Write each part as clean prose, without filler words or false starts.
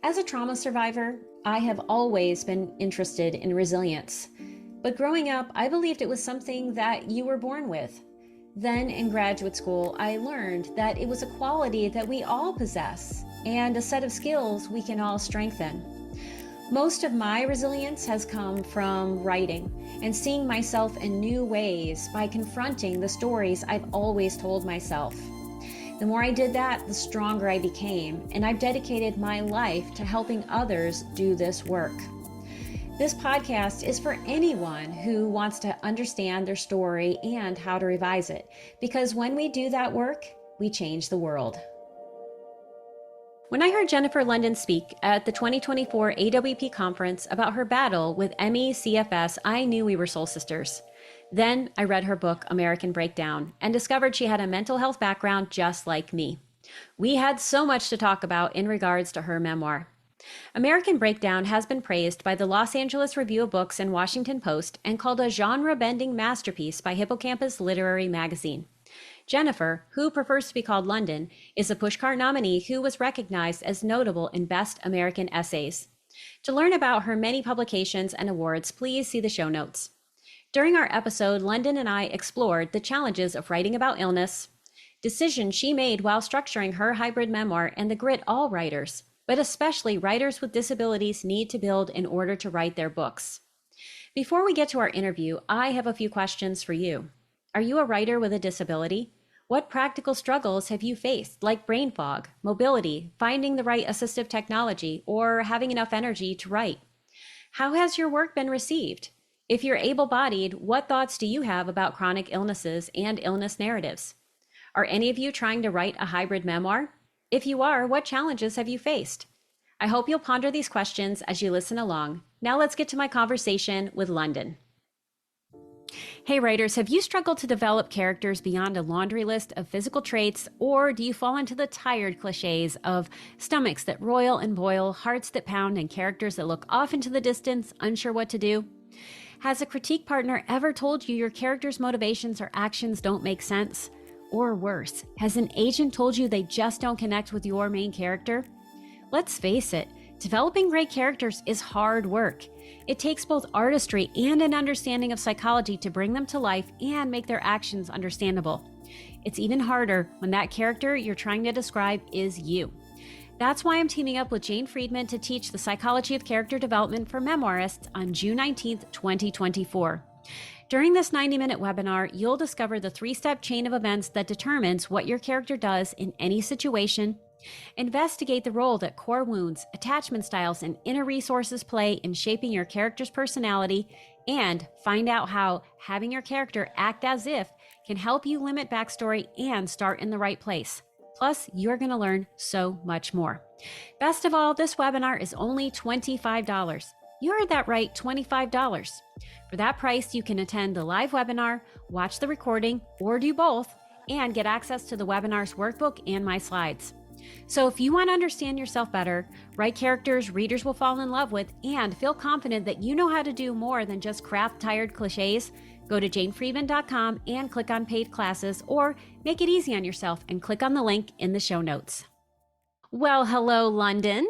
As a trauma survivor, I have always been interested in resilience. But growing up, I believed it was something that you were born with. Then in graduate school, I learned that it was a quality that we all possess and a set of skills we can all strengthen. Most of my resilience has come from writing and seeing myself in new ways by confronting the stories I've always told myself. The more I did that, the stronger I became, and I've dedicated my life to helping others do this work. This podcast is for anyone who wants to understand their story and how to revise it, because when we do that work, we change the world. When I heard Jennifer Lunden speak at the 2024 AWP conference about her battle with ME/CFS, I knew we were soul sisters. Then I read her book, American Breakdown, and discovered she had a mental health background just like me. We had so much to talk about in regards to her memoir. American Breakdown has been praised by the Los Angeles Review of Books and Washington Post and called a genre-bending masterpiece by Hippocampus Literary Magazine. Jennifer, who prefers to be called Lunden, is a Pushcart nominee who was recognized as notable in Best American Essays. To learn about her many publications and awards, please see the show notes. During our episode, Lunden and I explored the challenges of writing about illness, decisions she made while structuring her hybrid memoir, and the grit all writers, but especially writers with disabilities, need to build in order to write their books. Before we get to our interview, I have a few questions for you. Are you a writer with a disability? What practical struggles have you faced, like brain fog, mobility, finding the right assistive technology, or having enough energy to write? How has your work been received? If you're able-bodied, what thoughts do you have about chronic illnesses and illness narratives? Are any of you trying to write a hybrid memoir? If you are, what challenges have you faced? I hope you'll ponder these questions as you listen along. Now let's get to my conversation with Lunden. Hey writers, have you struggled to develop characters beyond a laundry list of physical traits, or do you fall into the tired cliches of stomachs that roil and boil, hearts that pound, and characters that look off into the distance, unsure what to do? Has a critique partner ever told you your character's motivations or actions don't make sense? Or worse, has an agent told you they just don't connect with your main character? Let's face it, developing great characters is hard work. It takes both artistry and an understanding of psychology to bring them to life and make their actions understandable. It's even harder when that character you're trying to describe is you. That's why I'm teaming up with Jane Friedman to teach the psychology of character development for memoirists on June 19th, 2024. During this 90-minute webinar, you'll discover the 3-step chain of events that determines what your character does in any situation, investigate the role that core wounds, attachment styles, and inner resources play in shaping your character's personality, and find out how having your character act as if can help you limit backstory and start in the right place. Plus, you're going to learn so much more. Best of all, this webinar is only $25. You heard that right, $25. For that price, you can attend the live webinar, watch the recording, or do both, and get access to the webinar's workbook and my slides. So if you want to understand yourself better, write characters readers will fall in love with, and feel confident that you know how to do more than just craft tired cliches, go to janefriedman.com and click on paid classes, or make it easy on yourself and click on the link in the show notes. Well, hello, Lunden.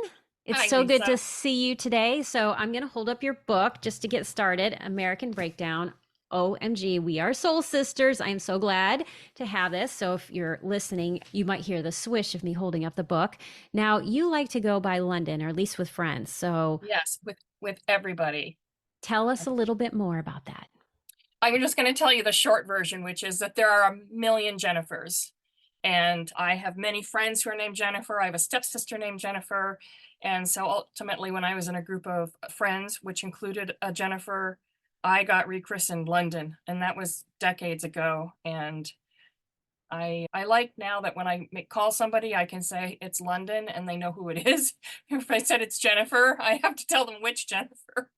It's Hi, so good Lisa. to see you today. So I'm going to hold up your book just to get started, American Breakdown. OMG, we are soul sisters. I am so glad to have this. So if you're listening, you might hear the swish of me holding up the book. Now, you like to go by Lunden, or at least with friends. So Yes, with everybody. tell us a little bit more about that. I'm just going to tell you the short version, which is that there are a million Jennifers. And I have many friends who are named Jennifer. I have a stepsister named Jennifer. And so ultimately, when I was in a group of friends, which included a Jennifer, I got rechristened Lunden. And that was decades ago. And I like now that when I call somebody, I can say it's Lunden and they know who it is. If I said it's Jennifer, I have to tell them which Jennifer.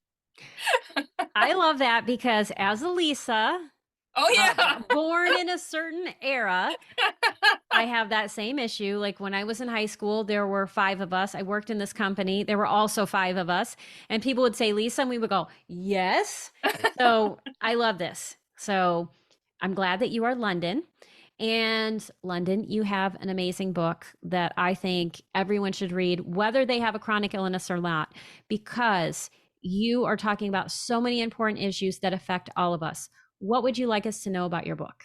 I love that because as a Lisa, Oh, yeah. born in a certain era, I have that same issue. Like when I was in high school, there were 5 of us. I worked in this company. There were also 5 of us. And people would say, Lisa, and we would go, yes. So I love this. So I'm glad that you are Lunden. And London, you have an amazing book that I think everyone should read, whether they have a chronic illness or not, because you are talking about so many important issues that affect all of us. What would you like us to know about your book?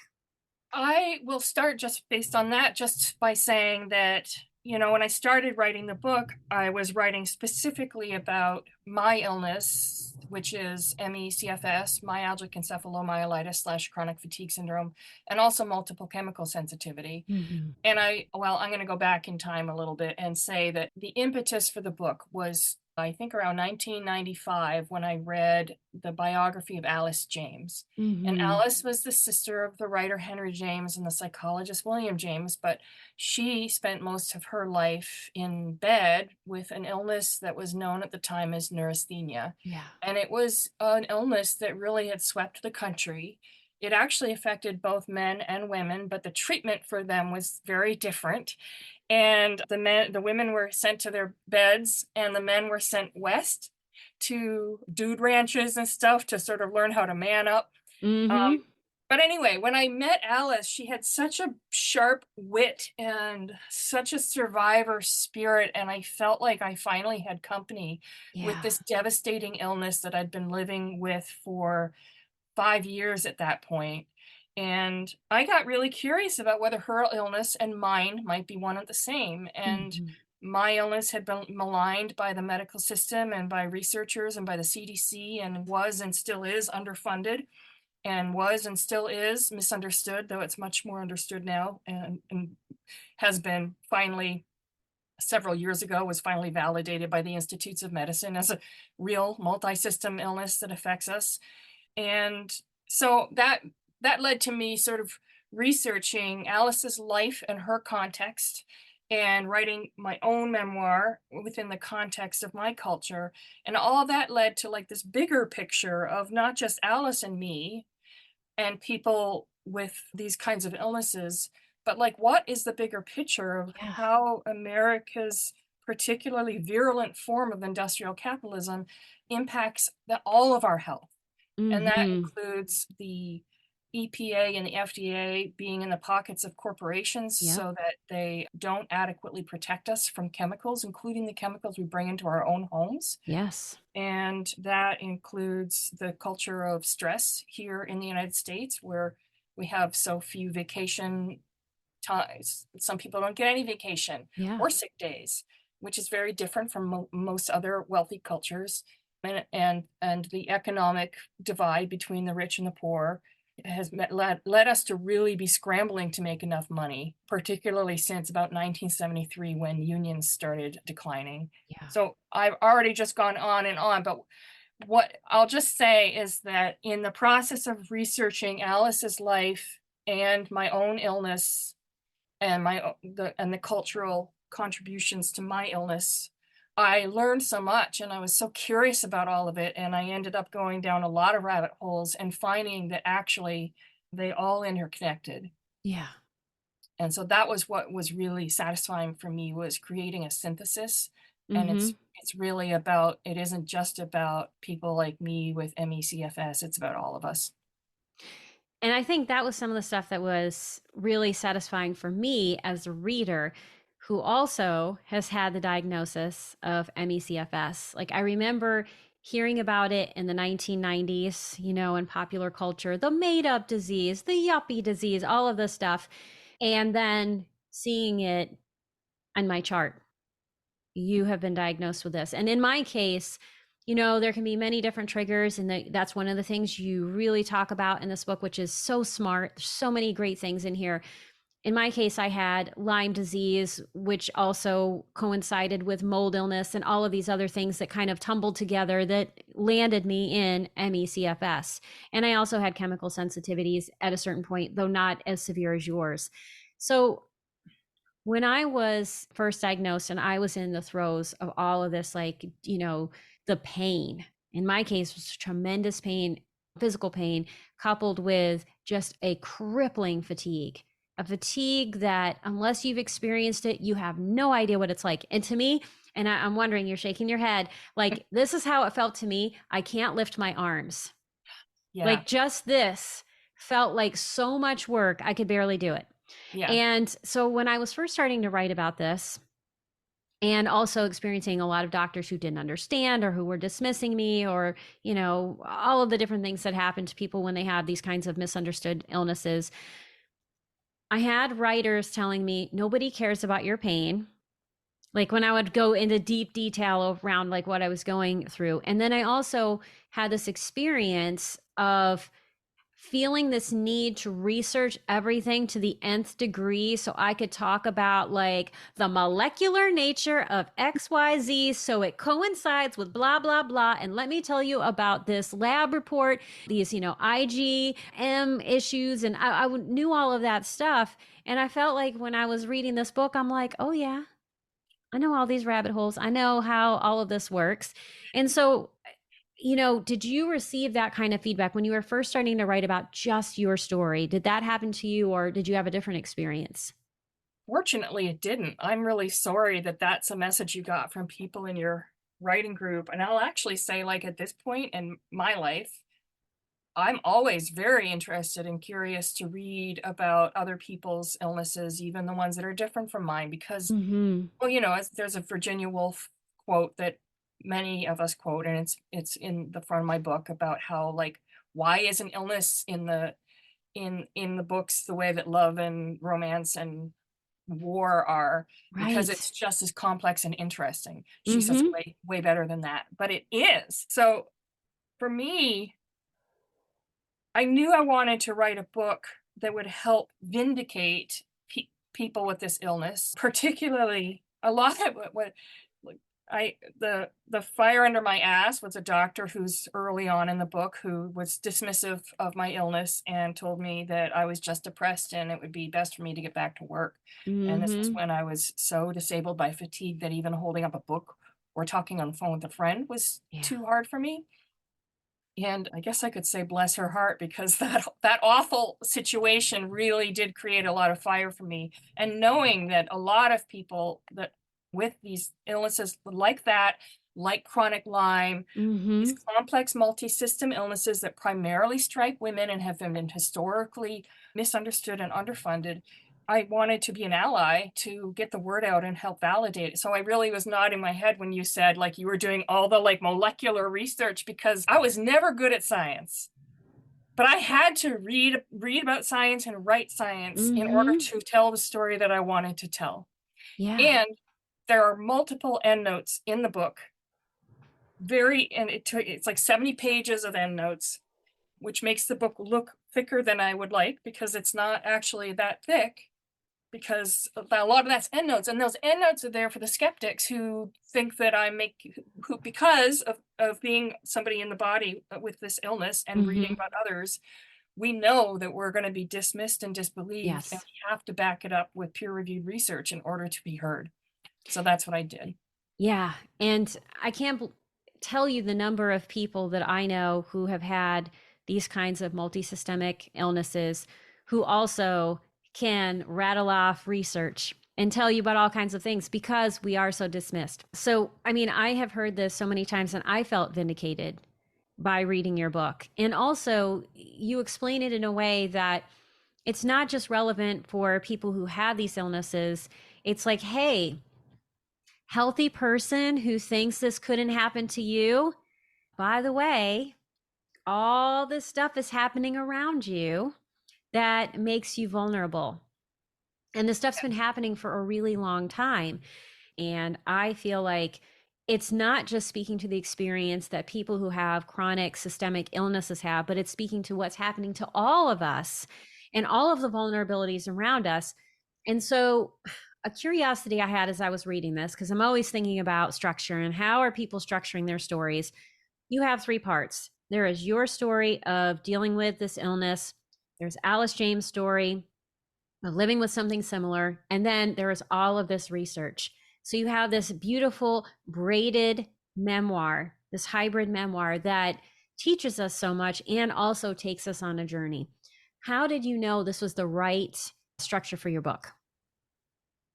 I will start just based on that, just by saying that, when I started writing the book, I was writing specifically about my illness, which is ME/CFS, myalgic encephalomyelitis slash chronic fatigue syndrome, and also multiple chemical sensitivity. Mm-hmm. And I'm going to go back in time a little bit and say that the impetus for the book was, I think, around 1995 when I read the biography of Alice James. And Mm-hmm. Alice was the sister of the writer Henry James and the psychologist William James, but she spent most of her life in bed with an illness that was known at the time as neurasthenia. Yeah. And it was an illness that really had swept the country. It actually affected both men and women, but the treatment for them was very different. And the women were sent to their beds, and the men were sent west to dude ranches and stuff to sort of learn how to man up. Um, Mm-hmm. but anyway, when I met Alice, she had such a sharp wit and such a survivor spirit, and I felt like I finally had company with Yeah. this devastating illness that I'd been living with for 5 years at that point. And I got really curious about whether her illness and mine might be one and the same. And Mm-hmm. my illness had been maligned by the medical system and by researchers and by the CDC, and was and still is underfunded, and was and still is misunderstood, though it's much more understood now, and has been finally, several years ago, was finally validated by the Institutes of Medicine as a real multi-system illness that affects us. And so that led to me sort of researching Alice's life and her context, and writing my own memoir within the context of my culture. And all that led to like this bigger picture of not just Alice and me and people with these kinds of illnesses, but like, what is the bigger picture of Yeah. how America's particularly virulent form of industrial capitalism impacts all of our health? And that Mm-hmm. includes the EPA and the FDA being in the pockets of corporations Yep. so that they don't adequately protect us from chemicals, including the chemicals we bring into our own homes. Yes. And that includes the culture of stress here in the United States, where we have so few vacation times. Some people don't get any vacation Yeah. or sick days, which is very different from most other wealthy cultures. And the economic divide between the rich and the poor has led us to really be scrambling to make enough money, particularly since about 1973 when unions started declining. Yeah. So I've already just gone on and on, but what I'll just say is that in the process of researching Alice's life and my own illness, and the cultural contributions to my illness, I learned so much, and I was so curious about all of it, and I ended up going down a lot of rabbit holes and finding that actually they all interconnected. Yeah. And so that was what was really satisfying for me, was creating a synthesis. And Mm-hmm. it's really about, it isn't just about people like me with ME/CFS, it's about all of us. And I think that was some of the stuff that was really satisfying for me as a reader who also has had the diagnosis of ME/CFS. Like, I remember hearing about it in the 1990s, in popular culture, the made up disease, the yuppie disease, all of this stuff. And then seeing it on my chart, you have been diagnosed with this. And in my case, there can be many different triggers. And that's one of the things you really talk about in this book, which is so smart. There's so many great things in here. In my case, I had Lyme disease, which also coincided with mold illness and all of these other things that kind of tumbled together that landed me in ME/CFS. And I also had chemical sensitivities at a certain point, though not as severe as yours. So when I was first diagnosed and I was in the throes of all of this, like, the pain, in my case, was tremendous pain, physical pain, coupled with just a crippling fatigue, a fatigue that, unless you've experienced it, you have no idea what it's like. And to me, and I'm wondering, you're shaking your head, like, this is how it felt to me. I can't lift my arms. Yeah. Like, just this felt like so much work, I could barely do it. Yeah. And so when I was first starting to write about this, and also experiencing a lot of doctors who didn't understand or who were dismissing me, or, all of the different things that happen to people when they have these kinds of misunderstood illnesses, I had writers telling me, nobody cares about your pain. Like when I would go into deep detail around like what I was going through. And then I also had this experience of feeling this need to research everything to the nth degree so I could talk about like the molecular nature of XYZ so it coincides with blah, blah, blah. And let me tell you about this lab report, these, IgM issues. And I knew all of that stuff. And I felt like when I was reading this book, I'm like, oh, yeah, I know all these rabbit holes. I know how all of this works. And so, did you receive that kind of feedback when you were first starting to write about just your story? Did that happen to you, or did you have a different experience? Fortunately, it didn't. I'm really sorry that that's a message you got from people in your writing group. And I'll actually say, like, at this point in my life, I'm always very interested and curious to read about other people's illnesses, even the ones that are different from mine, because, Mm-hmm. well, there's a Virginia Woolf quote that many of us quote, and it's in the front of my book about how, like, why is an illness in the books the way that love and romance and war are, because Right. it's just as complex and interesting. She says Mm-hmm. way better than that, but it is. So for me, I knew I wanted to write a book that would help vindicate people with this illness, particularly a lot of what like, the fire under my ass was a doctor who's early on in the book who was dismissive of my illness and told me that I was just depressed and it would be best for me to get back to work. And this was Mm-hmm. when I was so disabled by fatigue that even holding up a book or talking on the phone with a friend was Yeah. too hard for me. And I guess I could say bless her heart because that awful situation really did create a lot of fire for me. And knowing that a lot of people that with these illnesses like that, like chronic Lyme, these Mm-hmm. complex multi-system illnesses that primarily strike women and have been historically misunderstood and underfunded, I wanted to be an ally to get the word out and help validate it. So I really was nodding my head when you said like you were doing all the like molecular research, because I was never good at science. But I had to read about science and write science in order Mm-hmm. to tell the story that I wanted to tell. Yeah. And there are multiple endnotes in the book. And it's like 70 pages of endnotes, which makes the book look thicker than I would like because it's not actually that thick, because a lot of that's endnotes, and those endnotes are there for the skeptics who think that who because of being somebody in the body with this illness and reading Mm-hmm. about others, we know that we're going to be dismissed and disbelieved, and Yes. we have to back it up with peer-reviewed research in order to be heard. So that's what I did. Yeah. And I can't tell you the number of people that I know who have had these kinds of multisystemic illnesses who also can rattle off research and tell you about all kinds of things because we are so dismissed. So, I mean, I have heard this so many times and I felt vindicated by reading your book. And also, you explain it in a way that it's not just relevant for people who have these illnesses. It's like, hey, healthy person who thinks this couldn't happen to you, by the way, all this stuff is happening around you that makes you vulnerable. And this stuff's been happening for a really long time. And I feel like it's not just speaking to the experience that people who have chronic systemic illnesses have, but it's speaking to what's happening to all of us and all of the vulnerabilities around us. And so, a curiosity I had as I was reading this, because I'm always thinking about structure and how are people structuring their stories. You have three parts. There is your story of dealing with this illness. There's Alice James' story of living with something similar. And then there is all of this research. So you have this beautiful braided memoir, this hybrid memoir that teaches us so much and also takes us on a journey. How did you know this was the right structure for your book?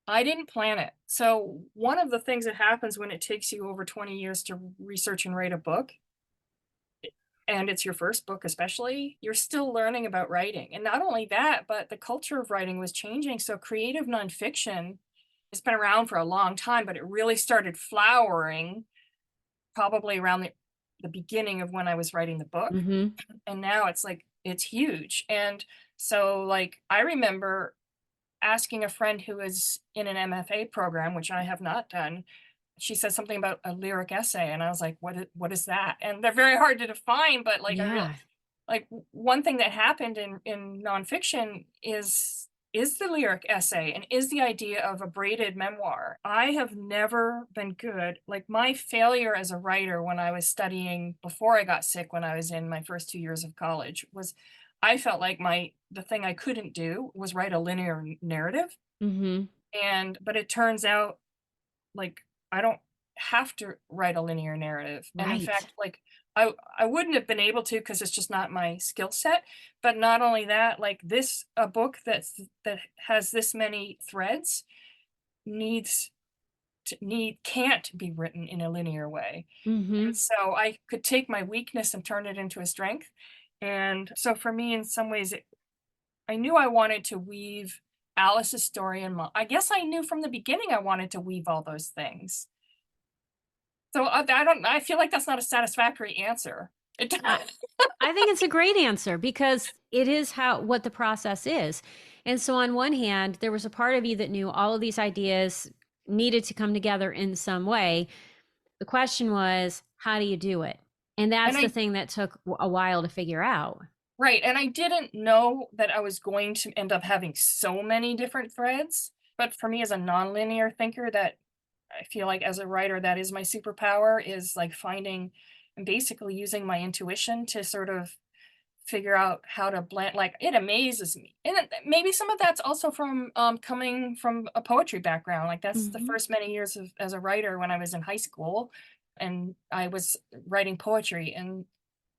I didn't plan it. So one of the things that happens when it takes you over 20 years to research and write a book and it's your first book especially, you're still learning about writing. And not only that, but the culture of writing was changing. So creative nonfiction has been around for a long time, but it really started flowering probably around the beginning of when I was writing the book. Mm-hmm. And now it's like it's huge. And so like I remember asking a friend who is in an MFA program, which I have not done. She said something about a lyric essay, and I was like, what is that? And they're very hard to define, but like I real Yeah. like one thing that happened in nonfiction is the lyric essay and is the idea of a braided memoir. I have never been good. Like my failure as a writer when I was studying before I got sick, when I was in my first 2 years of college, was I felt like the thing I couldn't do was write a linear narrative. Mm-hmm. And but it turns out like I don't have to write a linear narrative. And in Right. fact, like I wouldn't have been able to because it's just not my skill set. But not only that, like this a book that has this many threads needs can't be written in a linear way. Mm-hmm. And so I could take my weakness and turn it into a strength. And so for me, in some ways, I knew I wanted to weave Alice's story and I guess I knew from the beginning I wanted to weave all those things. So I feel like that's not a satisfactory answer. It I, I think it's a great answer because it is what the process is. And so on one hand, there was a part of you that knew all of these ideas needed to come together in some way. The question was, how do you do it? And and that's the I thing that took a while to figure out. right, and I didn't know that I was going to end up having so many different threads, but for me as a nonlinear thinker, that I feel like as a writer, that is my superpower, is like finding and basically using my intuition to sort of figure out how to blend. Like it amazes me, and maybe some of that's also from coming from a poetry background. Like that's the Mm-hmm. first many years of as a writer when I was in high school and I was writing poetry, and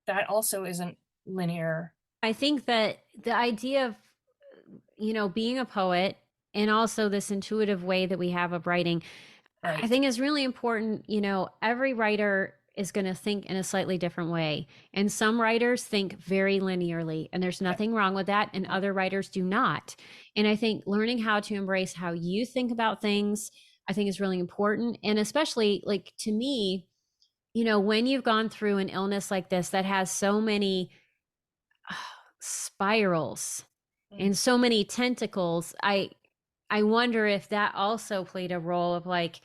that also isn't linear. I think that the idea of, being a poet and also this intuitive way that we have of writing, I Right. think is really important. Every writer is going to think in a slightly different way. And some writers think very linearly, and there's Yeah. nothing wrong with that. And other writers do not. And I think learning how to embrace how you think about things, I think is really important. And especially like to me, when you've gone through an illness like this that has so many spirals Mm. and so many tentacles, I wonder if that also played a role of like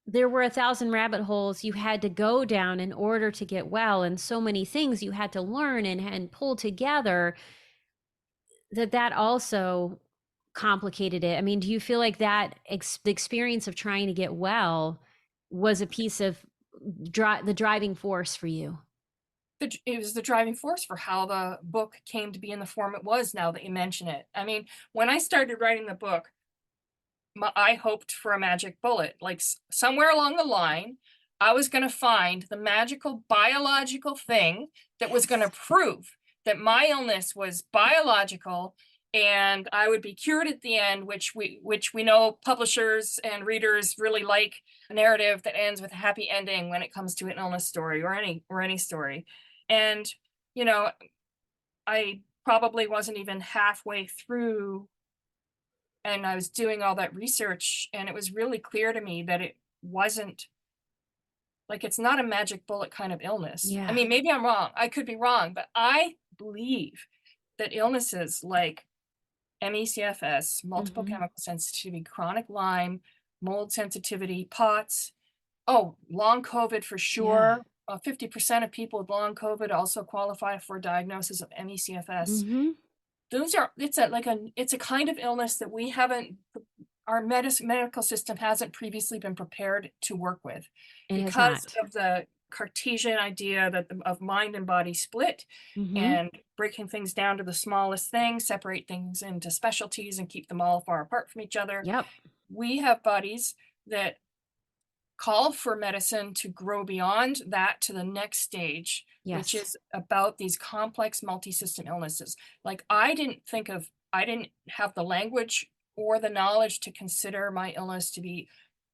there were 1,000 rabbit holes you had to go down in order to get well, and so many things you had to learn and pull together that also complicated it. I mean, do you feel like that the experience of trying to get well was a piece of the driving force for you? It was the driving force for how the book came to be in the form it was, now that you mention it. I mean, when I started writing the book, I hoped for a magic bullet. Like somewhere along the line, I was going to find the magical biological thing that was going to Yes. prove that my illness was biological and I would be cured at the end, which we know publishers and readers really like a narrative that ends with a happy ending when it comes to an illness story or any story. And you know, I probably wasn't even halfway through and I was doing all that research, and it was really clear to me that it wasn't like it's not a magic bullet kind of illness. I Yeah. mean, maybe I'm wrong. I could be wrong, but I believe that illnesses like MECFS, multiple Mm-hmm. chemical sensitivity, chronic Lyme, mold sensitivity, POTS, oh, long COVID for Yeah. sure. 50% of people with long COVID also qualify for diagnosis of MECFS. Mm-hmm. Those are it's a kind of illness that we haven't our medical system hasn't previously been prepared to work with It has because not. of the Cartesian idea that of mind and body split Mm-hmm. and breaking things down to the smallest thing, separate things into specialties and keep them all far apart from each other. Yep. We have bodies that call for medicine to grow beyond that to the next stage, which Yes. is about these complex multi-system illnesses. Like I didn't have the language or the knowledge to consider my illness to be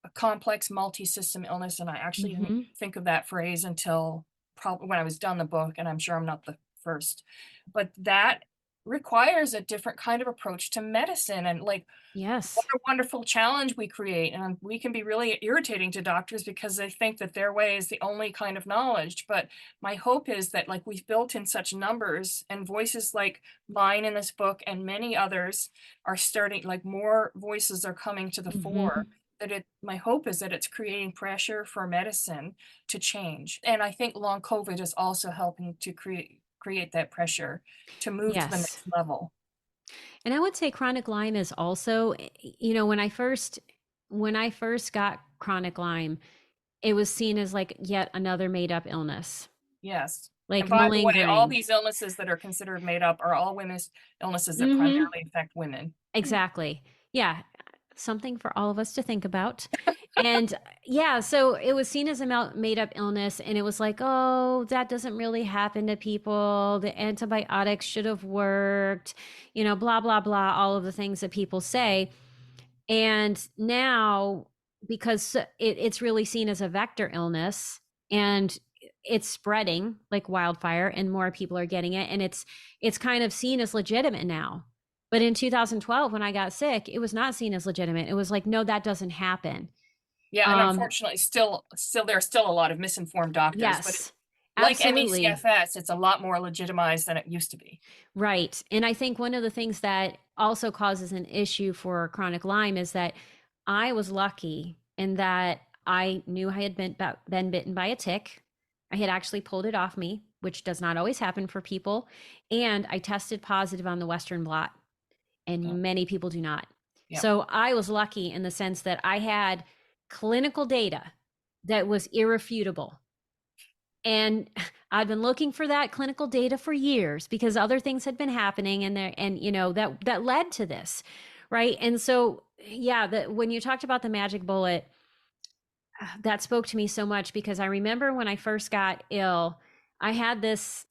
a complex multi-system illness. And I actually didn't Mm-hmm. think of that phrase until probably when I was done the book, and I'm sure I'm not the first, but that requires a different kind of approach to medicine. And like, what Yes. a wonderful challenge we create. And we can be really irritating to doctors because they think that their way is the only kind of knowledge. But my hope is that, like, we've built in such numbers, and voices like mine in this book and many others are starting, like, more voices are coming to the fore. Hmm. That my hope is that it's creating pressure for medicine to change. And I think long COVID is also helping to create that pressure to move to the Yes. next level. And I would say chronic Lyme is also, when I first got chronic Lyme, it was seen as like yet another made up illness, Yes. And like by the way, all malingering. these illnesses that are considered made up are all women's illnesses that Hmm. primarily affect women. Exactly. Yeah. Something for all of us to think about. And yeah, so it was seen as a made up illness. And it was like, oh, that doesn't really happen to people. The antibiotics should have worked, blah, blah, blah, all of the things that people say. And now, because it's really seen as a vector illness and it's spreading like wildfire and more people are getting it, and it's kind of seen as legitimate now. But in 2012, when I got sick, it was not seen as legitimate. It was like, no, that doesn't happen. Yeah, and um unfortunately, still there are still a lot of misinformed doctors, but yes, like absolutely. ME/CFS, it's a lot more legitimized than it used to be. Right. And I think one of the things that also causes an issue for chronic Lyme is that I was lucky in that I knew I had been bitten by a tick. I had actually pulled it off me, which does not always happen for people. And I tested positive on the Western blot, Yeah, and many people do not. yeah, So I was lucky in the sense that I had clinical data that was irrefutable. And I'd been looking for that clinical data for years because other things had been happening, and that led to this, right? And so yeah, when you talked about the magic bullet, that spoke to me so much because I remember when I first got ill, I had this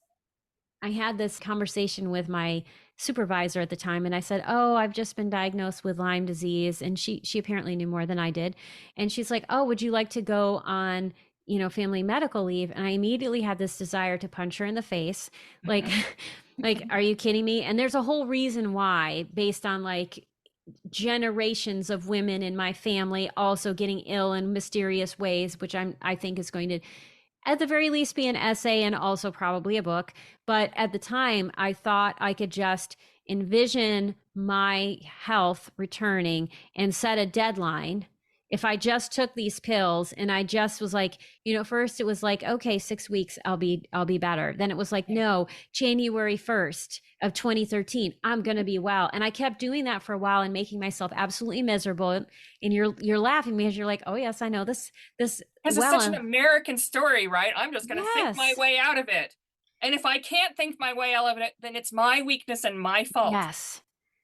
I had this conversation with my supervisor at the time, and I said, "Oh, I've just been diagnosed with Lyme disease." And she apparently knew more than I did. And she's like, "Oh, would you like to go on, family medical leave?" And I immediately had this desire to punch her in the face. Like like, are you kidding me? And there's a whole reason why, based on like generations of women in my family also getting ill in mysterious ways, which I think is going to at the very least be an essay and also probably a book. But at the time, I thought I could just envision my health returning and set a deadline. If I just took these pills and I just was like, first it was like, okay, 6 weeks, I'll be better. Then it was like, no, January 1st of 2013, I'm gonna be well. And I kept doing that for a while and making myself absolutely miserable. And you're laughing because you're like, oh yes, I know this because it's such an well. American story, right? I'm just going to think my Yes. way out of it. And if I can't think my way out of it, then it's my weakness and my fault. Yes.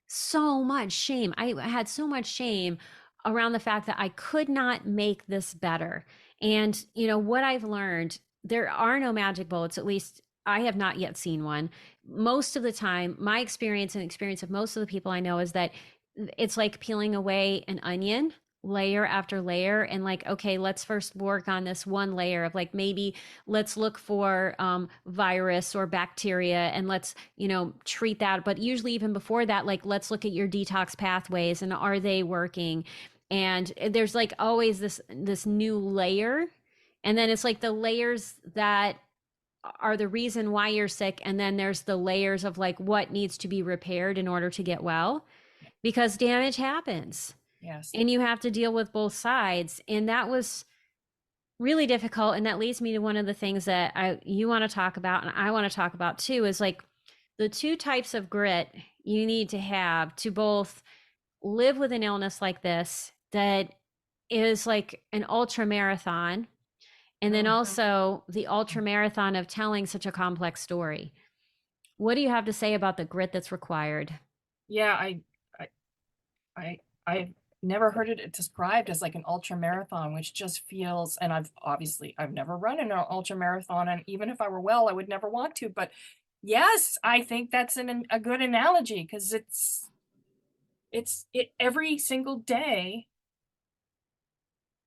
So much shame. I had so much shame around the fact that I could not make this better. And, what I've learned, there are no magic bullets, at least I have not yet seen one. Most of the time, my experience and experience of most of the people I know is that it's like peeling away an onion layer after layer, and like, okay, let's first work on this one layer of like, maybe let's look for virus or bacteria, and let's treat that. But usually even before that, like, let's look at your detox pathways and are they working. And there's like always this new layer, and then it's like the layers that are the reason why you're sick, and then there's the layers of like what needs to be repaired in order to get well, because damage happens Yes. and you have to deal with both sides. And that was really difficult. And that leads me to one of the things that you want to talk about and I want to talk about too, is like the two types of grit you need to have to both live with an illness like this that is like an ultra marathon, and then Mhm. also the ultra marathon of telling such a complex story. What do you have to say about the grit that's required? Yeah, I, I, I've never heard it described as like an ultra marathon, which just feels, and I've never run an ultra marathon, and even if I were well, I would never want to. But yes, I think that's a good analogy because it every single day.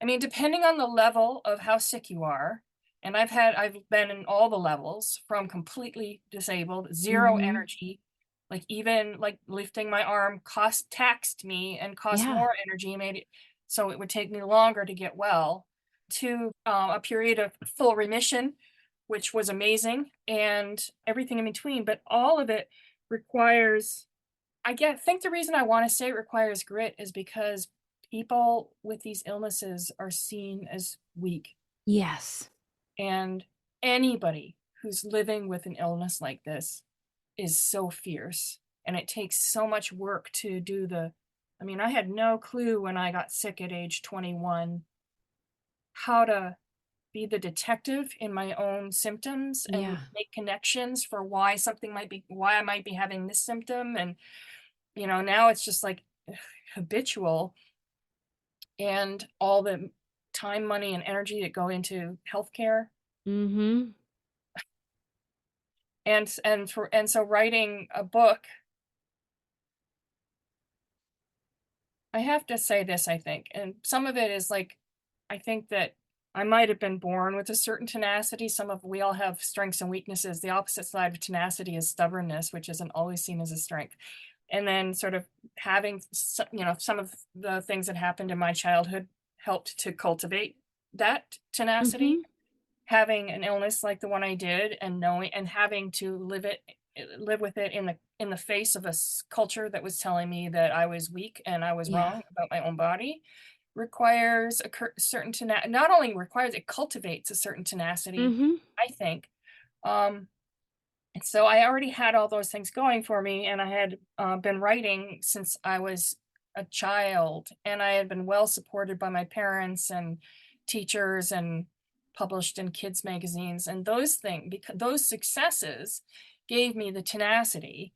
I mean, depending on the level of how sick you are, And I've been in all the levels, from completely disabled, zero Mm-hmm. energy, like even like lifting my arm taxed me and cost Yeah. more energy, made it so it would take me longer to get well, to a period of full remission, which was amazing, and everything in between. But all of it requires, think the reason I want to say it requires grit is because people with these illnesses are seen as weak, Yes. and anybody who's living with an illness like this is so fierce. And it takes so much work to do I mean, I had no clue when I got sick at age 21 how to be the detective in my own symptoms and Yeah. make connections for why I might be having this symptom. And, now it's just like habitual, and all the time, money, and energy that go into healthcare. Mm-hmm. And so writing a book, I have to say this, I think, and some of it is like, I think that I might have been born with a certain tenacity. We all have strengths and weaknesses. The opposite side of tenacity is stubbornness, which isn't always seen as a strength. And then sort of having, some of the things that happened in my childhood helped to cultivate that tenacity. Mm-hmm. Having an illness like the one I did, and knowing and having to live with it in the face of culture that was telling me that I was weak and I was Yeah. wrong about my own body, requires certain tenacity. Not only requires, it cultivates a certain tenacity, Mm-hmm. I think. Um, and so I already had all those things going for me, and I had been writing since I was a child, and I had been well supported by my parents and teachers, and published in kids magazines. And because those successes gave me the tenacity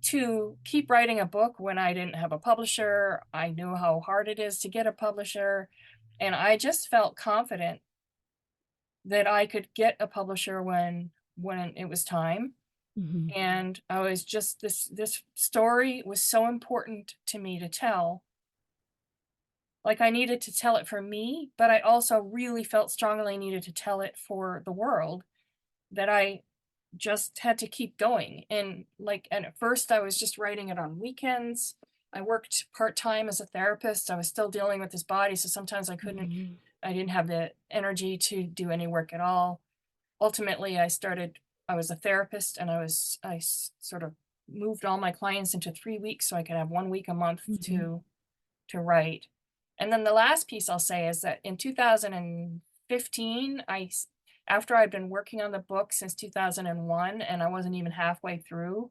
to keep writing a book when I didn't have a publisher. I knew how hard it is to get a publisher, and I just felt confident that I could get a publisher when it was time. Mm-hmm. And I was just this story was so important to me to tell. Like, I needed to tell it for me, but I also really felt strongly I needed to tell it for the world, that I just had to keep going. And at first I was just writing it on weekends. I worked part-time as a therapist. I was still dealing with his body, so sometimes Mm-hmm. I didn't have the energy to do any work at all. Ultimately, I was a therapist, and sort of moved all my clients into 3 weeks so I could have 1 week a month Mm-hmm. to write. And then the last piece I'll say is that in 2015, after I'd been working on the book since 2001, and I wasn't even halfway through,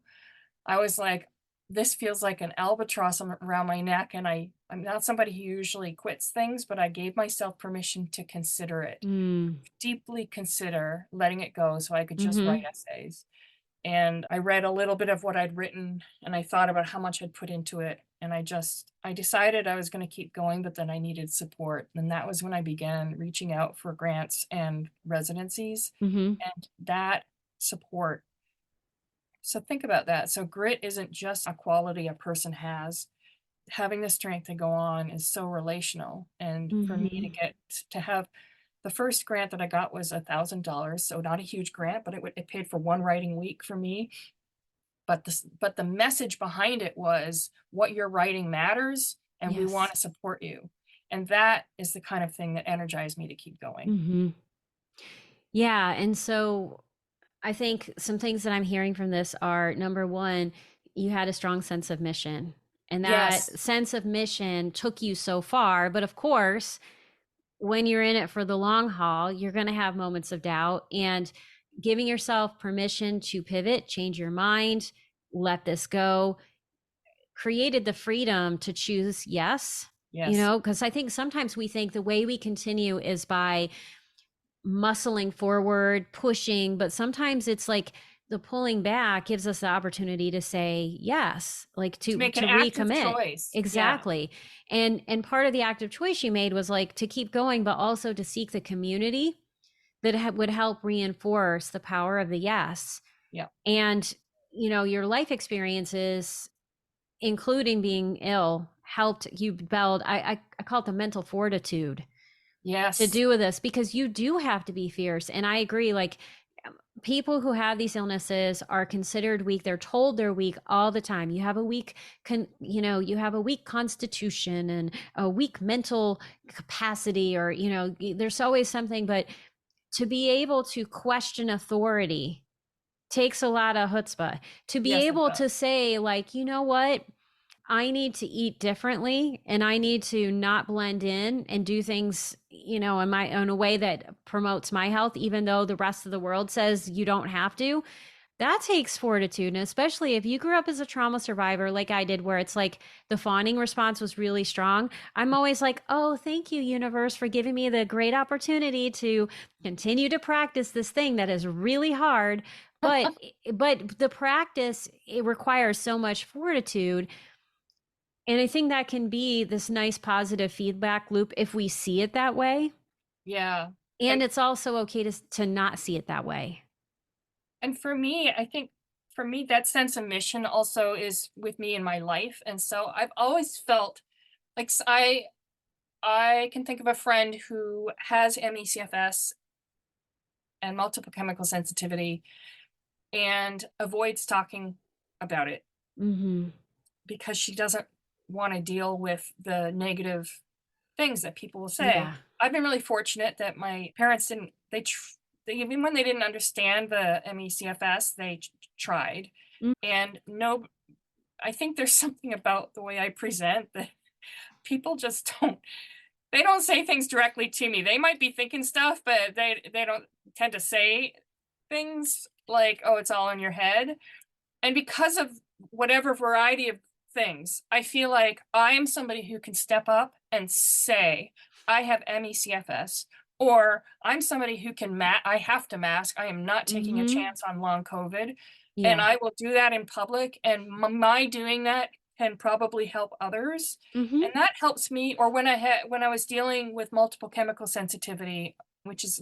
I was like, this feels like an albatross around my neck. And I'm not somebody who usually quits things, but I gave myself permission to consider it, Mm. deeply consider letting it go so I could just write Mm-hmm. essays. And I read a little bit of what I'd written, and I thought about how much I'd put into it. And I decided I was going to keep going, but then I needed support. And that was when I began reaching out for grants and residencies, Mm-hmm. and that support. So think about that. So grit isn't just a quality a person has. Having the strength to go on is so relational. And for me Mm-hmm. to have the first grant that I got was $1,000, so not a huge grant, but it paid for one writing week for me. But the message behind it was, what you're writing matters, and we want Yes. to support you. And that is the kind of thing that energized me to keep going. Mm-hmm. Yeah. And so I think some things that I'm hearing from this are, number one, you had a strong sense of mission. And Yes, that sense of mission took you so far. But of course, when you're in it for the long haul, you're going to have moments of doubt, and giving yourself permission to pivot, change your mind, let this go, created the freedom to choose yes. yes. Because I think sometimes we think the way we continue is by muscling forward, pushing, but sometimes it's like the pulling back gives us the opportunity to say yes, like To to make an to active recommit. choice. Yeah, Exactly. And part of the active choice you made was like to keep going, but also to seek the community that would help reinforce the power of the yes. yeah. And your life experiences, including being ill, helped you build, I call it the mental fortitude, to Yes. do with this, because you do have to be fierce. And I agree, like, people who have these illnesses are considered weak. They're told they're weak all the time. You have a weak you have a weak constitution and a weak mental capacity, or there's always something. But to be able to question authority takes a lot of chutzpah. To be Yes, it able does. to say, like, you know what, I need to eat differently, and I need to not blend in and do things, in a way that promotes my health, even though the rest of the world says you don't have to. That takes fortitude. And especially if you grew up as a trauma survivor like I did, where it's like the fawning response was really strong. I'm always like, oh, thank you, universe, for giving me the great opportunity to continue to practice this thing that is really hard. But the practice, it requires so much fortitude. And I think that can be this nice positive feedback loop if we see it that way. Yeah. And And it's also okay to not see it that way. and for me, I think for me that sense of mission also is with me in my life. And so I've always felt like I can think of a friend who has ME/CFS and multiple chemical sensitivity and avoids talking about it Mm-hmm. because she doesn't want to deal with the negative things that people will say. Yeah. I've been really fortunate that my parents didn't they even when they didn't understand the ME/CFS, they tried. Mm. And no, I think there's something about the way I present that people just don't say things directly to me. They might be thinking stuff, but they don't tend to say things like, "Oh, it's all in your head." And because of whatever variety of things, I feel like I'm somebody who can step up and say, I have ME/CFS, or I'm somebody who I have to mask. I am not taking a Mm-hmm. chance on long COVID. And Yeah. I will do that in public. And my doing that can probably help others. Mm-hmm. And that helps me. Or when I was dealing with multiple chemical sensitivity, which is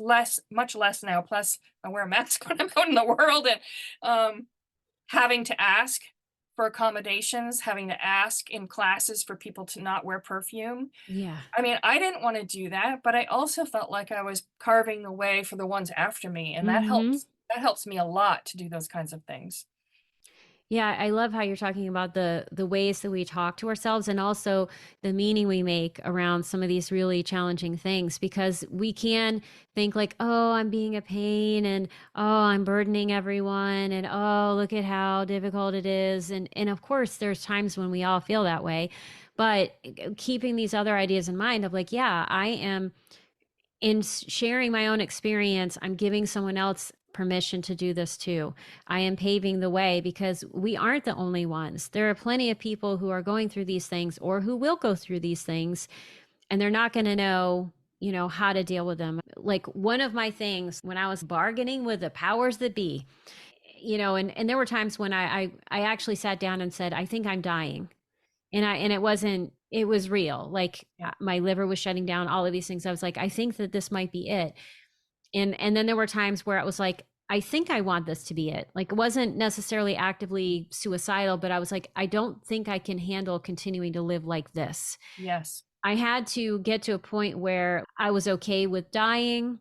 much less now. Plus, I wear a mask when I'm out in the world, and having to ask for accommodations, having to ask in classes for people to not wear perfume. Yeah. I mean, I didn't want to do that, but I also felt like I was carving the way for the ones after me, and that Mm-hmm. helps. That helps me a lot to do those kinds of things. Yeah, I love how you're talking about the ways that we talk to ourselves, and also the meaning we make around some of these really challenging things, because we can think like, "Oh, I'm being a pain," and "Oh, I'm burdening everyone," and "Oh, look at how difficult it is." And of course, there's times when we all feel that way. But keeping these other ideas in mind of like, yeah, I am, in sharing my own experience, I'm giving someone else permission to do this too. I am paving the way, because we aren't the only ones. There are plenty of people who are going through these things, or who will go through these things, and they're not going to know, how to deal with them. Like, one of my things when I was bargaining with the powers that be, and there were times when I actually sat down and said, I think I'm dying. And it was real. Like, Yeah. my liver was shutting down, all of these things. I was like, I think that this might be it. And then there were times where it was like, I think I want this to be it. Like, it wasn't necessarily actively suicidal, but I was like, I don't think I can handle continuing to live like this. Yes. I had to get to a point where I was okay with dying.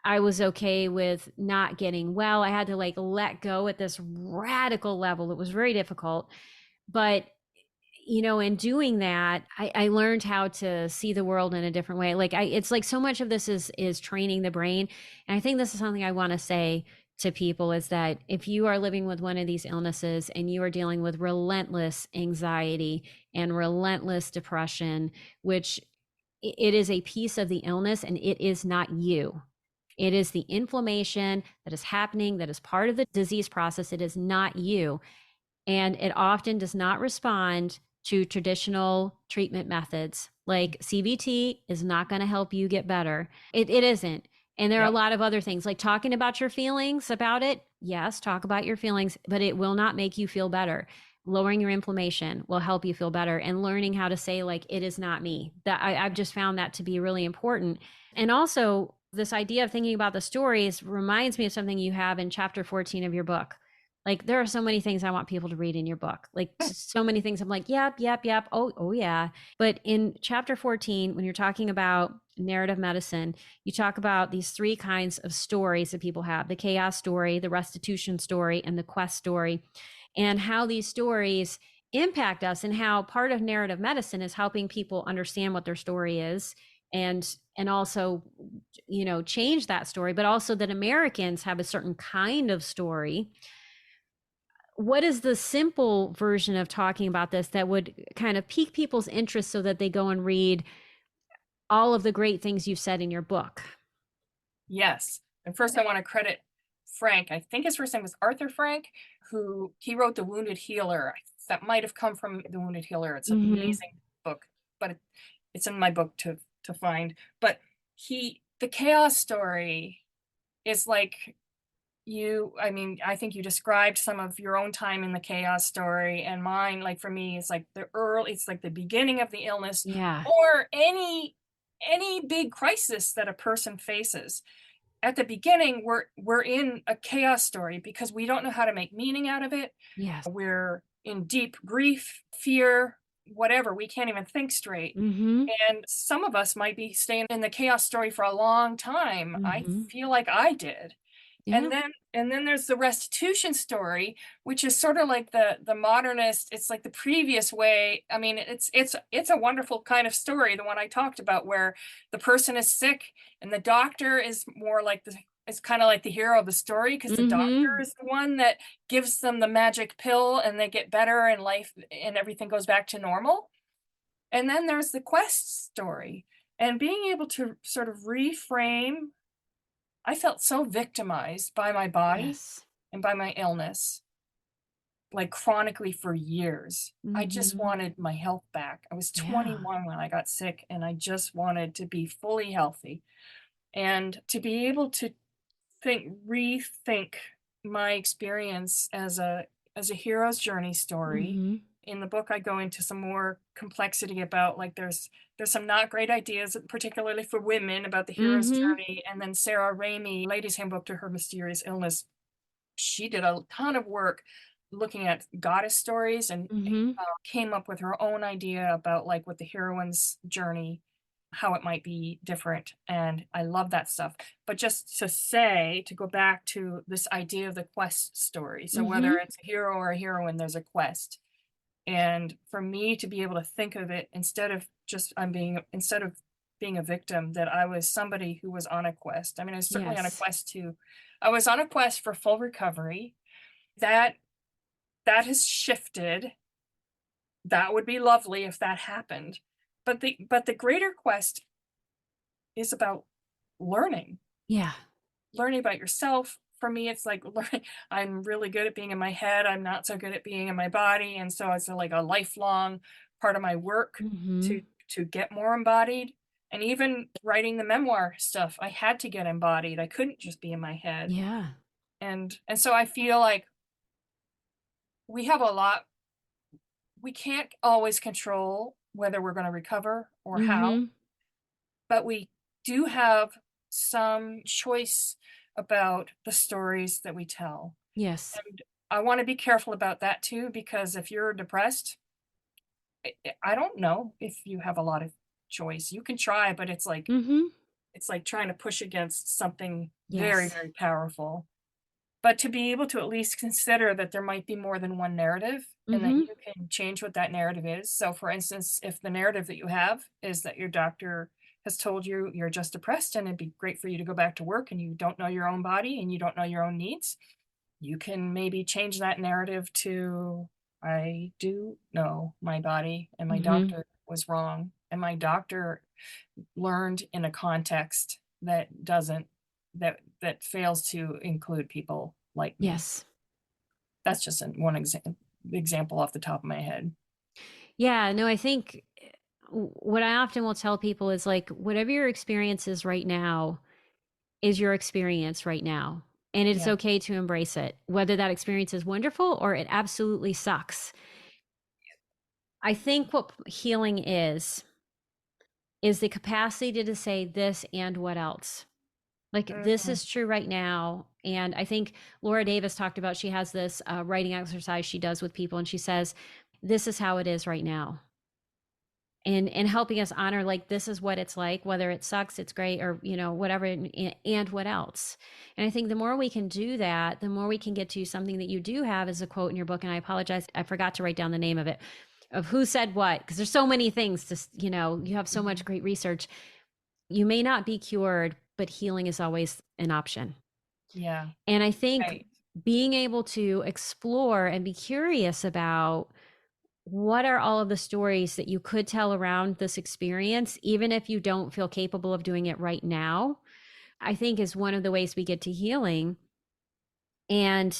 I was okay with not getting well. I had to like let go at this radical level. It was very difficult. But in doing that, I learned how to see the world in a different way. Like, it's like so much of this is training the brain. And I think this is something I want to say to people, is that if you are living with one of these illnesses and you are dealing with relentless anxiety and relentless depression, which it is a piece of the illness, and it is not you. It is the inflammation that is happening, that is part of the disease process. It is not you, and it often does not respond to traditional treatment methods. Like, CBT is not going to help you get better. It isn't. And there are a Yep. lot of other things, like talking about your feelings about it. Yes, talk about your feelings, but it will not make you feel better. Lowering your inflammation will help you feel better, and learning how to say, like, it is not me. I've just found that to be really important. And also, this idea of thinking about the stories reminds me of something you have in chapter 14 of your book. Like there are so many things I want people to read in your book. Like so many things I'm like, yep, yep, yep. Oh yeah. But in chapter 14, when you're talking about narrative medicine, you talk about these three kinds of stories that people have: the chaos story, the restitution story, and the quest story, and how these stories impact us, and how part of narrative medicine is helping people understand what their story is, and also, change that story, but also that Americans have a certain kind of story. What is the simple version of talking about this that would kind of pique people's interest so that they go and read all of the great things you've said in your book? Yes. And first I want to credit Frank. I think his first name was Arthur Frank, who he wrote The Wounded Healer. That might have come from The Wounded Healer. It's an Mm-hmm. amazing book, but it's in my book to find. But the chaos story is like I mean, I think you described some of your own time in the chaos story, and mine, like for me, it's like the beginning of the illness Yeah. or any big crisis that a person faces. At the beginning, we're in a chaos story because we don't know how to make meaning out of it. Yes. We're in deep grief, fear, whatever. We can't even think straight. Mm-hmm. And some of us might be staying in the chaos story for a long time. I Mm-hmm. feel like I did. Yeah. And then there's the restitution story, which is sort of like the modernist. It's like the previous way. I mean, it's a wonderful kind of story, the one I talked about, where the person is sick and the doctor is more like it's kind of like the hero of the story, because the doctor Mm-hmm. is the one that gives them the magic pill and they get better and life and everything goes back to normal. And then there's the quest story, and being able to sort of reframe. I felt so victimized by my body Yes. and by my illness, like chronically for years. I just Mm-hmm. wanted my health back. I was Yeah. 21 when I got sick, and I just wanted to be fully healthy. And to be able to rethink my experience as a hero's journey story. Mm-hmm. In the book, I go into some more complexity about, like, there's some not great ideas, particularly for women, about the hero's Mm-hmm. journey. And then Sarah Raimi, Ladies Handbook to Her Mysterious Illness, she did a ton of work looking at goddess stories and Mm-hmm. came up with her own idea about like what the heroine's journey, how it might be different. And I love that stuff. But just to go back to this idea of the quest story, so whether Mm-hmm. it's a hero or a heroine, there's a quest. And for me to be able to think of it, instead of being a victim, that I was somebody who was on a quest. I mean, I was certainly on a Yes. quest to I was on a quest for full recovery. That that has shifted. That would be lovely if that happened. But the greater quest is about learning. Yeah. Learning about yourself. For me, it's like learning. I'm really good at being in my head. I'm not so good at being in my body. And so it's like a lifelong part of my work Mm-hmm. to get more embodied. And even writing the memoir stuff, I had to get embodied. I couldn't just be in my head. Yeah. And so I feel like we have a lot. We can't always control whether we're going to recover or how, Mm-hmm. but we do have some choice about the stories that we tell. Yes. And I want to be careful about that too, because if you're depressed, I don't know if you have a lot of choice. You can try, but Mm-hmm. it's like trying to push against something very, Yes. very powerful. But to be able to at least consider that there might be more than one narrative and that Mm-hmm. you can change what that narrative is. So, for instance, if the narrative that you have is that your doctor has told you you're just depressed and it'd be great for you to go back to work and you don't know your own body and you don't know your own needs, you can maybe change that narrative to, I do know my body and my Mm-hmm. doctor was wrong. And my doctor learned in a context that doesn't that fails to include people like me. Yes. That's just example off the top of my head. Yeah, no, I think what I often will tell people is like, whatever your experience is right now is your experience right now. And it's Yeah. okay to embrace it, whether that experience is wonderful or it absolutely sucks. I think what healing is the capacity to say this and what else. Like, this Mhm. is true right now. And I think Laura Davis talked about, she has this writing exercise she does with people, and she says, this is how it is right now. And helping us honor, like, this is what it's like, whether it sucks, it's great, or whatever, and what else. And I think the more we can do that, the more we can get to something that you do have as a quote in your book. And I apologize, I forgot to write down the name of it, of who said what, because there's so many things to, you have so much great research. You may not be cured, but healing is always an option. Yeah. And I think Right. being able to explore and be curious about what are all of the stories that you could tell around this experience, even if you don't feel capable of doing it right now, I think is one of the ways we get to healing. And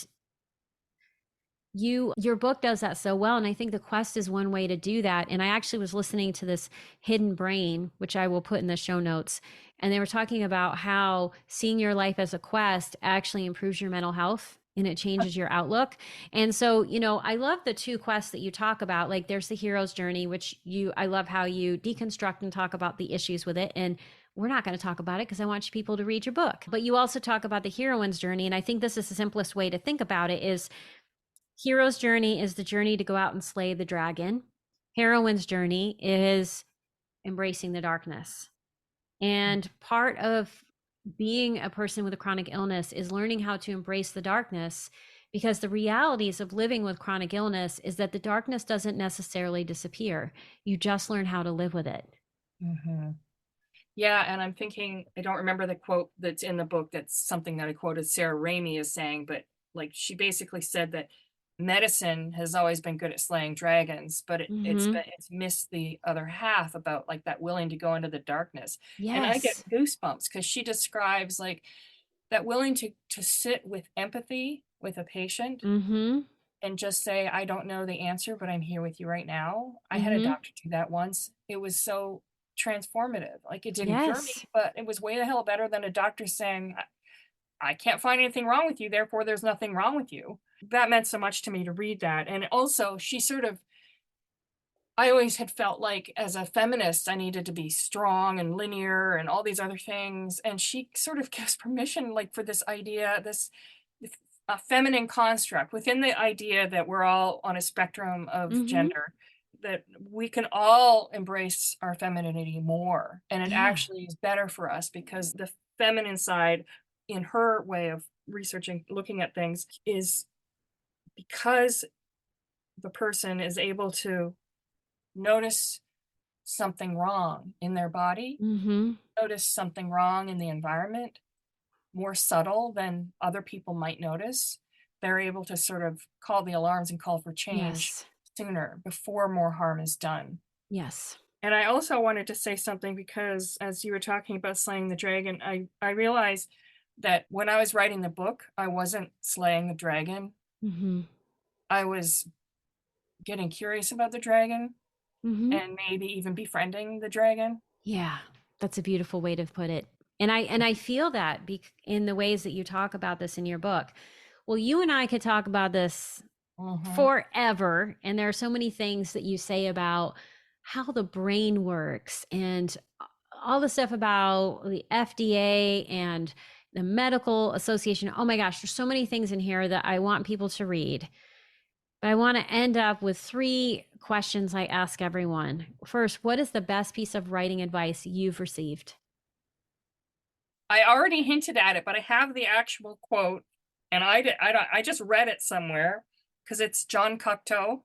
your book does that so well, and I think the quest is one way to do that. And I actually was listening to this Hidden Brain, which I will put in the show notes, and they were talking about how seeing your life as a quest actually improves your mental health and it changes your outlook. And so, I love the two quests that you talk about. Like, there's the hero's journey, which I love how you deconstruct and talk about the issues with it. And we're not going to talk about it because I want people to read your book. But you also talk about the heroine's journey. And I think this is the simplest way to think about it: is hero's journey is the journey to go out and slay the dragon. Heroine's journey is embracing the darkness. And part of being a person with a chronic illness is learning how to embrace the darkness, because the realities of living with chronic illness is that the darkness doesn't necessarily disappear. You just learn how to live with it. Mm-hmm. Yeah, and I'm thinking, I don't remember the quote that's in the book. That's something that I quoted Sarah Raimi as saying, but like she basically said that medicine has always been good at slaying dragons, but Mm-hmm. it's missed the other half about like that willing to go into the darkness. And I get Yes. goosebumps because she describes like that willing to sit with empathy with a patient Mm-hmm. and just say, I don't know the answer, but I'm here with you right now. I had a Mm-hmm. doctor do that once. It was so transformative. Like it didn't cure me, Yes. but it was way the hell better than a doctor saying, I can't find anything wrong with you, therefore there's nothing wrong with you. That meant so much to me to read that. And also, she sort of, I always had felt like as a feminist, I needed to be strong and linear and all these other things. And she sort of gives permission, like for this idea, this a feminine construct within the idea that we're all on a spectrum of Mm-hmm. gender, that we can all embrace our femininity more. And it Yeah. actually is better for us because the feminine side, in her way of researching, looking at things, is because the person is able to notice something wrong in their body, Mm-hmm. notice something wrong in the environment, more subtle than other people might notice. They're able to sort of call the alarms and call for change Yes. sooner before more harm is done. Yes. And I also wanted to say something because as you were talking about slaying the dragon, I realized that when I was writing the book, I wasn't slaying the dragon. Mm-hmm. I was getting curious about the dragon Mm-hmm. and maybe even befriending the dragon. Yeah, that's a beautiful way to put it. And I feel that in the ways that you talk about this in your book. Well, you and I could talk about this Mm-hmm. forever, and there are so many things that you say about how the brain works and all the stuff about the FDA and the medical association. Oh my gosh, there's so many things in here that I want people to read. But I want to end up with three questions I ask everyone. First, what is the best piece of writing advice you've received? I already hinted at it, but I have the actual quote, and I just read it somewhere because it's John Cocteau,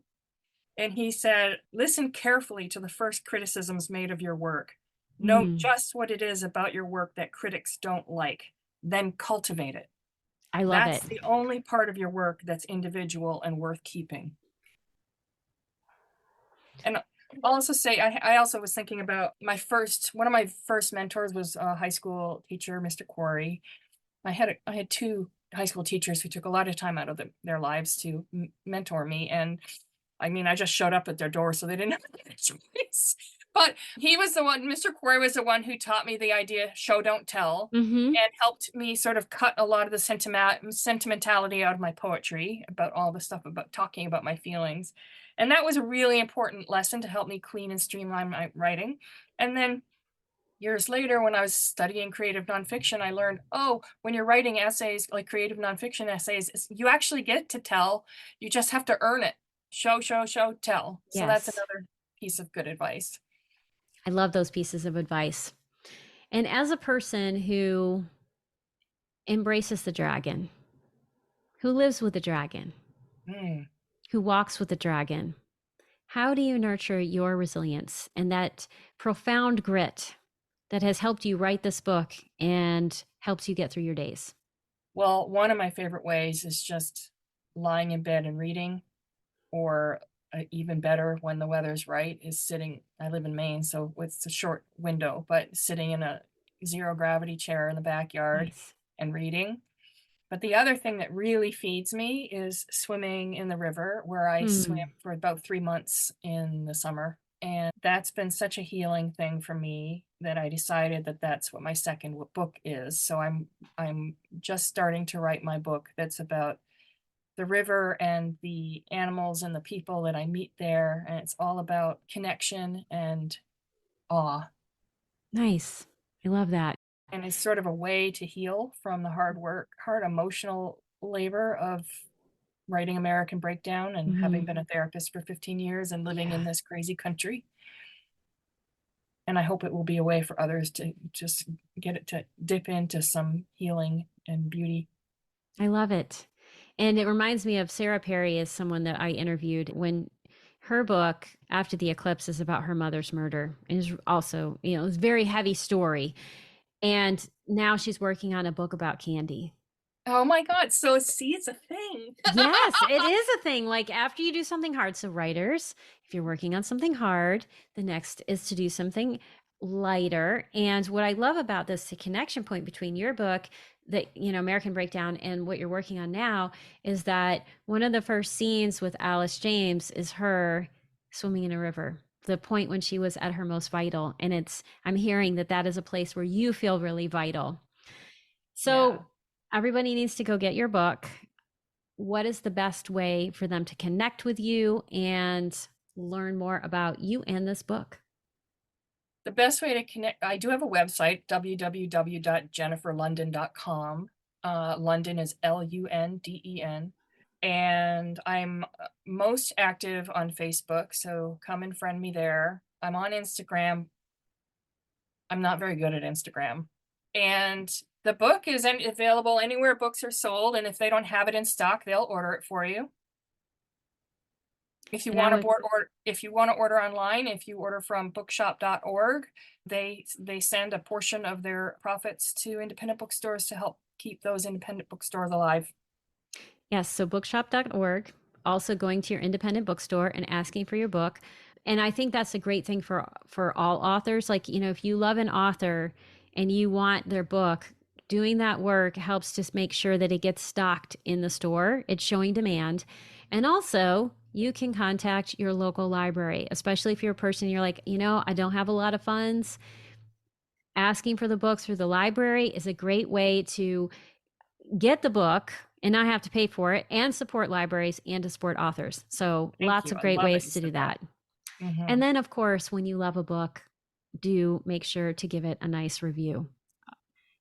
and he said, "Listen carefully to the first criticisms made of your work. Note Mm, just what it is about your work that critics don't like, then cultivate it. I love it. That's the only part of your work that's individual and worth keeping." And I'll also say, I also was thinking about one of my first mentors was a high school teacher, Mr. Quarry. I had two high school teachers who took a lot of time out of their lives to mentor me, and I mean, I just showed up at their door, so they didn't have a choice. But he was the one. Mr. Quarry was the one who taught me the idea show don't tell, Mm-hmm. and helped me sort of cut a lot of the sentimentality out of my poetry about all the stuff about talking about my feelings. And that was a really important lesson to help me clean and streamline my writing. And then years later, when I was studying creative nonfiction, I learned, oh, when you're writing essays, like creative nonfiction essays, you actually get to tell. You just have to earn it. Show, tell. So that's Yes. another piece of good advice. I love those pieces of advice. And as a person who embraces the dragon, who lives with the dragon, Mm. who walks with the dragon, how do you nurture your resilience and that profound grit that has helped you write this book and helps you get through your days? Well, one of my favorite ways is just lying in bed and reading, or even better when the weather's right, is sitting. I live in Maine, so it's a short window, but sitting in a zero gravity chair in the backyard Nice. and reading. But the other thing that really feeds me is swimming in the river, where I swam Hmm. for about 3 months in the summer. And that's been such a healing thing for me that I decided that that's what my second book is. So I'm just starting to write my book that's about the river and the animals and the people that I meet there. And it's all about connection and awe. Nice. I love that. And it's sort of a way to heal from the hard work, hard emotional labor of writing American Breakdown and having Hmm. been a therapist for 15 years and living Yeah. in this crazy country. And I hope it will be a way for others to just get it to dip into some healing and beauty. I love it. And it reminds me of Sarah Perry as someone that I interviewed when her book After the Eclipse is about her mother's murder. It is also, it's a very heavy story. And now she's working on a book about candy. Oh my God. So see, it's a thing. Yes, it is a thing. Like after you do something hard, so writers, if you're working on something hard, the next is to do something lighter. And what I love about this, the connection point between your book, American Breakdown, and what you're working on now is that one of the first scenes with Alice James is her swimming in a river. The point when she was at her most vital. And I'm hearing that that is a place where you feel really vital. Yeah. So everybody needs to go get your book. What is the best way for them to connect with you and learn more about you and this book? The best way to connect, I do have a website, www.jenniferlunden.com. London is Lunden. And I'm most active on Facebook, so come and friend me there. I'm on Instagram. I'm not very good at Instagram. And the book is available anywhere books are sold, and if they don't have it in stock, they'll order it for you. If you And I want to would, order online, if you order from bookshop.org, they send a portion of their profits to independent bookstores to help keep those independent bookstores alive. yes, so bookshop.org, also going to your independent bookstore and asking for your book. And I think that's a great thing for all authors. Like, if you love an author and you want their book, doing that work helps to make sure that it gets stocked in the store. It's showing demand. And also, you can contact your local library, especially if you're a person you're like, I don't have a lot of funds. Asking for the book through the library is a great way to get the book and not have to pay for it and support libraries and to support authors. So Thank lots you. of I great love that you ways to do said that. that. And Mhm. then, of course, when you love a book, do make sure to give it a nice review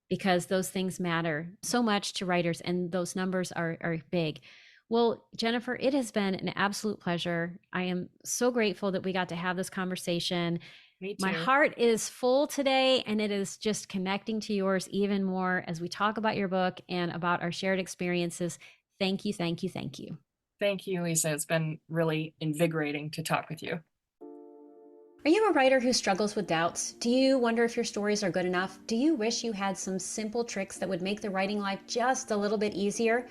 because those things matter so much to writers and those numbers are big. Well, Jennifer, it has been an absolute pleasure. I am so grateful that we got to have this conversation. Me My too. heart is full today, and it is just connecting to yours even more as we talk about your book and about our shared experiences. Thank you, thank you, thank you. Thank you, Lisa. It's been really invigorating to talk with you. Are you a writer who struggles with doubts? Do you wonder if your stories are good enough? Do you wish you had some simple tricks that would make the writing life just a little bit easier?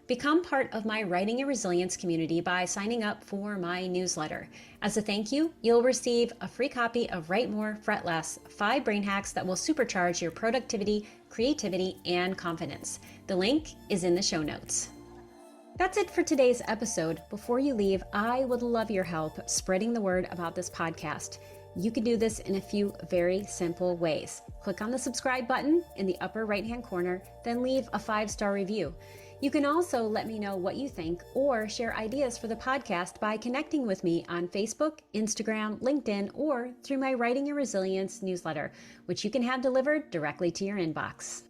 Become part of my Writing and Resilience community by signing up for my newsletter. As a thank you, you'll receive a free copy of Write More, Fret Less, 5 brain hacks that will supercharge your productivity, creativity, and confidence. The link is in the show notes. That's it for today's episode. Before you leave, I would love your help spreading the word about this podcast. You can do this in a few very simple ways. Click on the subscribe button in the upper right-hand corner, then leave a 5-star review. You can also let me know what you think or share ideas for the podcast by connecting with me on Facebook, Instagram, LinkedIn, or through my Writing Your Resilience newsletter, which you can have delivered directly to your inbox.